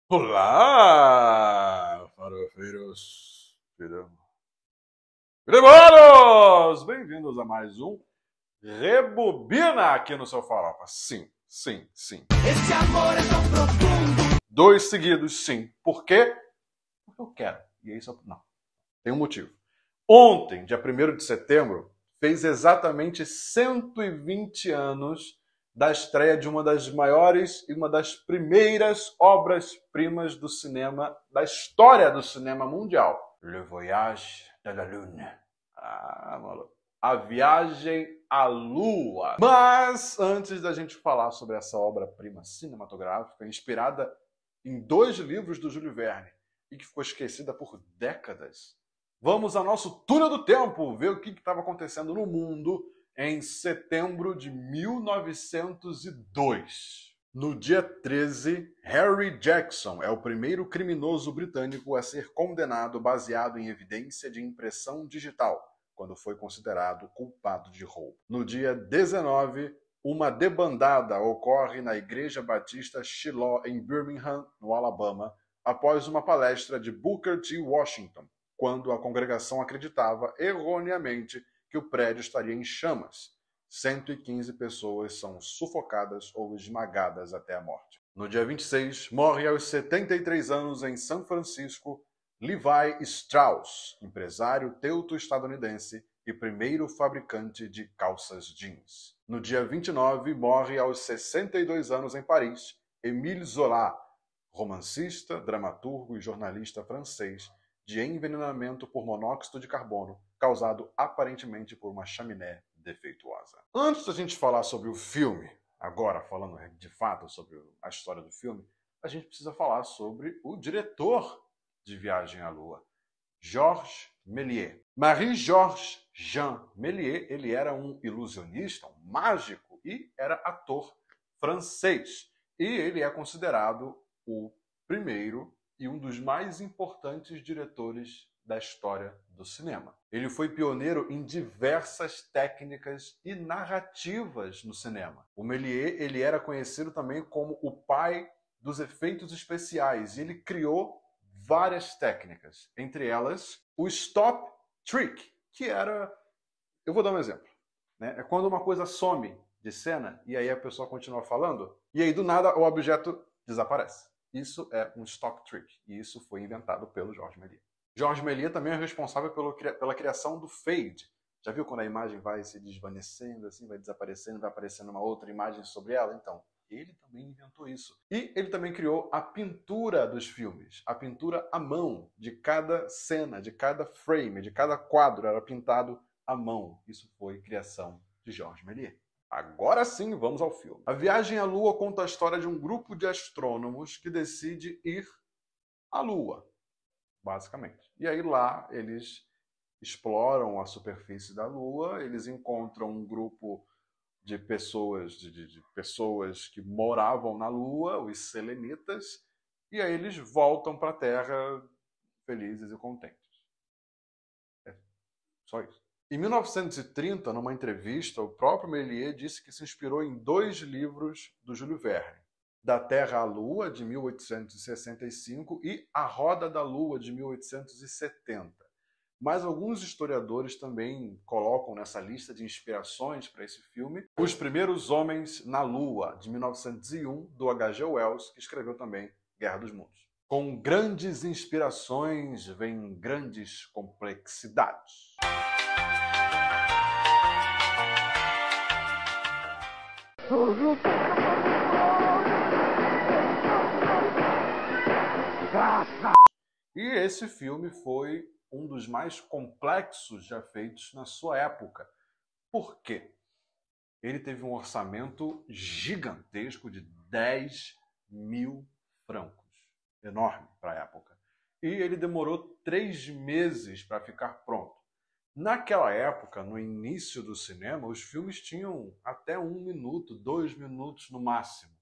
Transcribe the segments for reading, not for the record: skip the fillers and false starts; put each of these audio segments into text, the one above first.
Olá, farofeiros, piramanos! Bem-vindos a mais um Rebobina aqui no seu Farofa. Sim, sim, sim. Esse amor é tão profundo. 2 seguidos, sim. Por quê? Porque eu quero. E aí só... Não, tem um motivo. Ontem, dia 1º de setembro, fez exatamente 120 anos da estreia de uma das maiores e uma das primeiras obras-primas do cinema, da história do cinema mundial. Le Voyage de la Lune. Ah, maluco. A Viagem à Lua. Mas, antes da gente falar sobre essa obra-prima cinematográfica, inspirada em 2 livros do Júlio Verne, e que ficou esquecida por décadas, vamos ao nosso túnel do tempo, ver o que estava acontecendo no mundo em setembro de 1902. No dia 13, Harry Jackson é o primeiro criminoso britânico a ser condenado baseado em evidência de impressão digital, quando foi considerado culpado de roubo. No dia 19, uma debandada ocorre na Igreja Batista Shiloh, em Birmingham, no Alabama, após uma palestra de Booker T. Washington, quando a congregação acreditava erroneamente que o prédio estaria em chamas. 115 pessoas são sufocadas ou esmagadas até a morte. No dia 26, morre aos 73 anos em São Francisco Levi Strauss, empresário teuto-estadunidense e primeiro fabricante de calças jeans. No dia 29, morre aos 62 anos em Paris Émile Zola, romancista, dramaturgo e jornalista francês, de envenenamento por monóxido de carbono, causado aparentemente por uma chaminé defeituosa. Antes da gente falar sobre o filme, agora falando de fato sobre a história do filme, a gente precisa falar sobre o diretor de Viagem à Lua, Georges Méliès. Marie-Georges Jean Méliès, ele era um ilusionista, um mágico e era ator francês. E ele é considerado o primeiro e um dos mais importantes diretores da história do cinema. Ele foi pioneiro em diversas técnicas e narrativas no cinema. O Méliès, ele era conhecido também como o pai dos efeitos especiais e ele criou várias técnicas, entre elas o stop trick, que era... Eu vou dar um exemplo, né? É quando uma coisa some de cena e aí a pessoa continua falando e aí do nada o objeto desaparece. Isso é um stop trick e isso foi inventado pelo Georges Méliès. Georges Méliès também é responsável pela criação do fade. Já viu quando a imagem vai se desvanecendo, assim, vai desaparecendo, vai aparecendo uma outra imagem sobre ela? Então, ele também inventou isso. E ele também criou a pintura dos filmes, a pintura à mão de cada cena, de cada frame, de cada quadro era pintado à mão. Isso foi criação de Georges Méliès. Agora sim, vamos ao filme. A Viagem à Lua conta a história de um grupo de astrônomos que decide ir à Lua, basicamente. E aí lá eles exploram a superfície da Lua, eles encontram um grupo de pessoas, de pessoas que moravam na Lua, os selenitas, e aí eles voltam para a Terra felizes e contentes. É só isso. Em 1930, numa entrevista, o próprio Méliès disse que se inspirou em 2 livros do Júlio Verne, Da Terra à Lua, de 1865, e A Roda da Lua, de 1870. Mas alguns historiadores também colocam nessa lista de inspirações para esse filme Os Primeiros Homens na Lua, de 1901, do H.G. Wells, que escreveu também Guerra dos Mundos. Com grandes inspirações vem grandes complexidades. E esse filme foi um dos mais complexos já feitos na sua época. Por quê? Ele teve um orçamento gigantesco de 10.000 francos. Enorme para a época. E ele demorou 3 meses para ficar pronto. Naquela época, no início do cinema, os filmes tinham até 1 minuto, 2 minutos no máximo.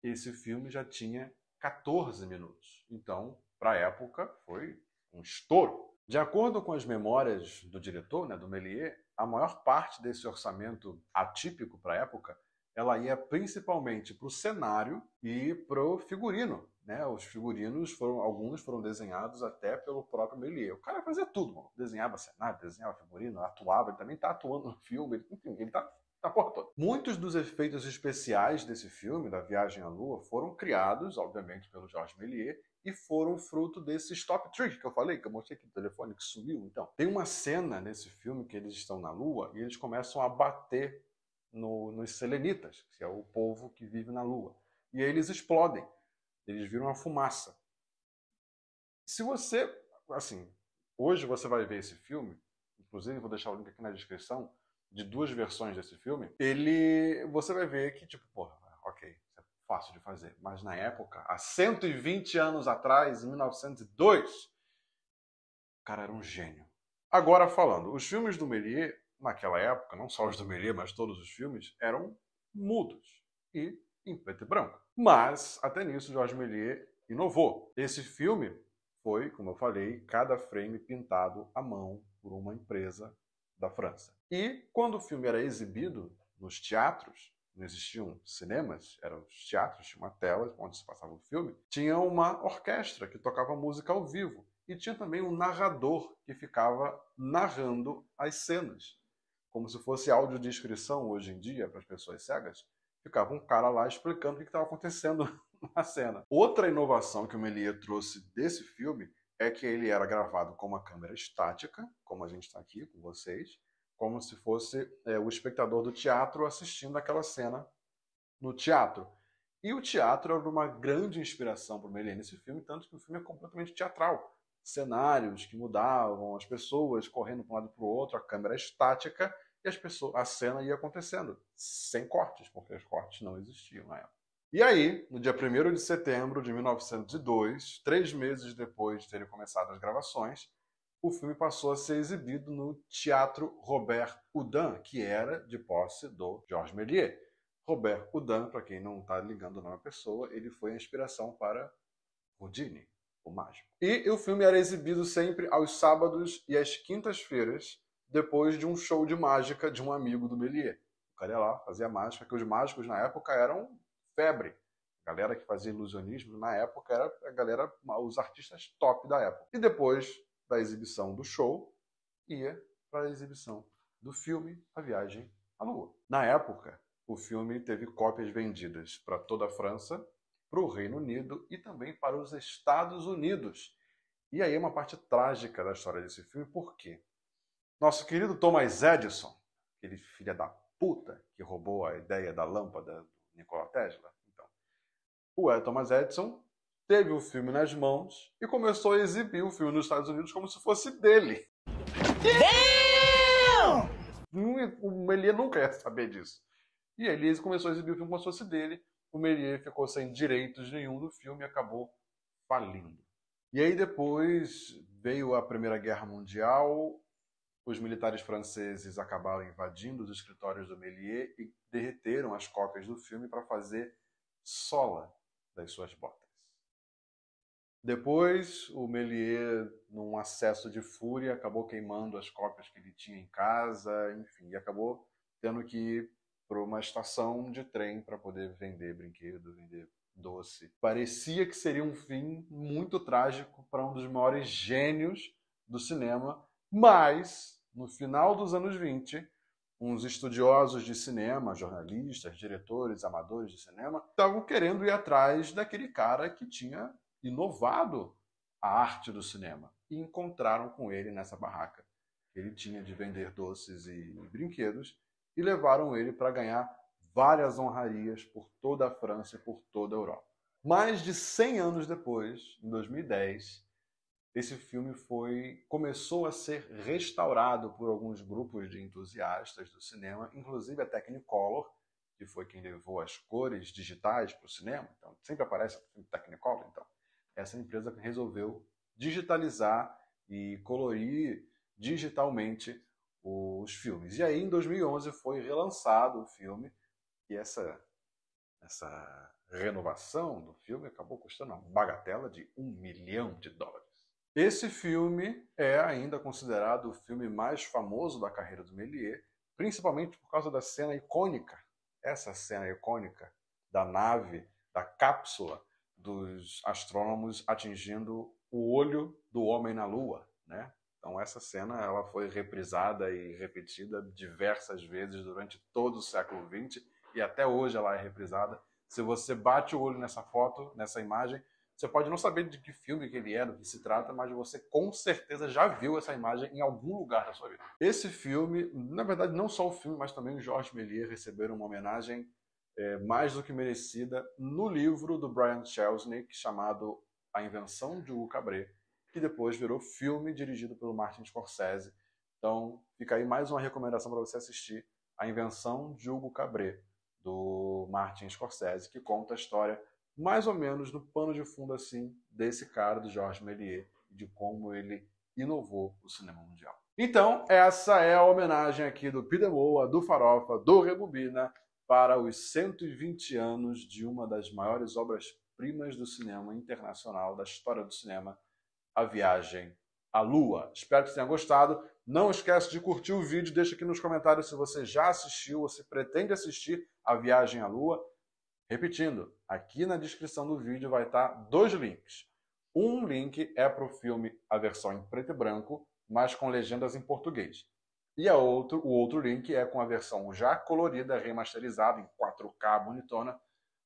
Esse filme já tinha 14 minutos. Então, para a época, foi um estouro. De acordo com as memórias do diretor, do Méliès, a maior parte desse orçamento atípico para a época ela ia principalmente para o cenário e para o figurino, né? Os figurinos alguns foram desenhados até pelo próprio Méliès. O cara fazia tudo, mano. Desenhava cenário, desenhava figurino, atuava, ele também está atuando no filme, enfim, ele tá porra toda. Muitos dos efeitos especiais desse filme, da Viagem à Lua, foram criados, obviamente, pelo Georges Méliès e foram fruto desse stop trick que eu falei, que eu mostrei aqui no telefone que sumiu. Então, tem uma cena nesse filme que eles estão na Lua e eles começam a bater nos selenitas, que é o povo que vive na Lua. E aí eles explodem. Eles viram uma fumaça. Se você, assim, hoje você vai ver esse filme, inclusive vou deixar o link aqui na descrição, de duas versões desse filme, você vai ver que, tipo, porra, ok, isso é fácil de fazer. Mas na época, há 120 anos atrás, em 1902, o cara era um gênio. Agora falando, os filmes do Méliès, naquela época, não só os do Méliès, mas todos os filmes, eram mudos e em preto e branco. Mas, até nisso, Georges Méliès inovou. Esse filme foi, como eu falei, cada frame pintado à mão por uma empresa da França. E quando o filme era exibido nos teatros, não existiam cinemas, eram os teatros, tinha uma tela onde se passava o filme, tinha uma orquestra que tocava música ao vivo. E tinha também um narrador que ficava narrando as cenas. Como se fosse audiodescrição hoje em dia para as pessoas cegas. Ficava um cara lá explicando o que estava acontecendo na cena. Outra inovação que o Méliès trouxe desse filme é que ele era gravado com uma câmera estática, como a gente está aqui com vocês, como se fosse o espectador do teatro assistindo aquela cena no teatro. E o teatro era uma grande inspiração para o Méliès nesse filme, tanto que o filme é completamente teatral. Cenários que mudavam, as pessoas correndo para um lado para o outro, a câmera estática e a cena ia acontecendo, sem cortes, porque os cortes não existiam na época. E aí, no dia 1º de setembro de 1902, 3 meses depois de terem começado as gravações, o filme passou a ser exibido no Teatro Robert Houdin, que era de posse do Georges Méliès. Robert Houdin, para quem não está ligando o nome à pessoa, ele foi a inspiração para Houdini, o mágico. E o filme era exibido sempre aos sábados e às quintas-feiras, depois de um show de mágica de um amigo do Méliès. O cara ia lá, fazia mágica, que os mágicos na época eram febre. A galera que fazia ilusionismo na época era a galera, os artistas top da época. E depois da exibição do show, ia para a exibição do filme A Viagem à Lua. Na época, o filme teve cópias vendidas para toda a França, para o Reino Unido e também para os Estados Unidos. E aí é uma parte trágica da história desse filme, por quê? Nosso querido Thomas Edison, aquele filho da puta que roubou a ideia da lâmpada do Nikola Tesla, então, o Thomas Edison teve o filme nas mãos e começou a exibir o filme nos Estados Unidos como se fosse dele. O Méliès nunca ia saber disso. E ele começou a exibir o filme como se fosse dele. O Méliès ficou sem direitos nenhum do filme e acabou falindo. E aí depois veio a Primeira Guerra Mundial, os militares franceses acabaram invadindo os escritórios do Méliès e derreteram as cópias do filme para fazer sola das suas botas. Depois, o Méliès, num acesso de fúria, acabou queimando as cópias que ele tinha em casa, enfim, e acabou tendo que ir para uma estação de trem para poder vender brinquedo, vender doce. Parecia que seria um fim muito trágico para um dos maiores gênios do cinema, mas, no final dos anos 20, uns estudiosos de cinema, jornalistas, diretores, amadores de cinema, estavam querendo ir atrás daquele cara que tinha inovado a arte do cinema. E encontraram com ele nessa barraca que ele tinha de vender doces e brinquedos e levaram ele para ganhar várias honrarias por toda a França e por toda a Europa. Mais de 100 anos depois, em 2010, esse filme começou a ser restaurado por alguns grupos de entusiastas do cinema, inclusive a Technicolor, que foi quem levou as cores digitais para o cinema. Então, sempre aparece o Technicolor. Então, essa empresa resolveu digitalizar e colorir digitalmente os filmes. E aí, em 2011, foi relançado o filme, e essa renovação do filme acabou custando uma bagatela de $1 milhão. Esse filme é ainda considerado o filme mais famoso da carreira do Méliès, principalmente por causa da cena icônica. essa cena icônica da nave, da cápsula dos astrônomos atingindo o olho do homem na Lua, né? Então essa cena ela foi reprisada e repetida diversas vezes durante todo o século XX e até hoje ela é reprisada. Se você bate o olho nessa foto, nessa imagem, você pode não saber de que filme que ele é, do que se trata, mas você com certeza já viu essa imagem em algum lugar da sua vida. Esse filme, na verdade não só o filme, mas também o Georges Méliès receberam uma homenagem mais do que merecida no livro do Brian Selznick chamado A Invenção de Hugo Cabret, que depois virou filme dirigido pelo Martin Scorsese. Então fica aí mais uma recomendação para você assistir A Invenção de Hugo Cabret, do Martin Scorsese, que conta a história mais ou menos no pano de fundo assim desse cara, do Georges Méliès, de como ele inovou o cinema mundial. Então, essa é a homenagem aqui do Pidemoa, do Farofa, do Rebobina, para os 120 anos de uma das maiores obras-primas do cinema internacional, da história do cinema, A Viagem à Lua. Espero que você tenha gostado. Não esquece de curtir o vídeo, deixa aqui nos comentários se você já assistiu ou se pretende assistir A Viagem à Lua. Repetindo, aqui na descrição do vídeo vai estar 2 links. Um link é para o filme, a versão em preto e branco, mas com legendas em português. E o outro link é com a versão já colorida, remasterizada, em 4K bonitona,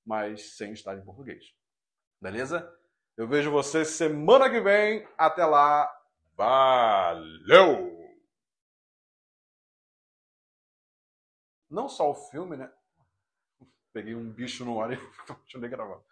mas sem estar em português. Beleza? Eu vejo você semana que vem. Até lá. Valeu! Não só o filme, né? Peguei um bicho no ar e continuei gravando.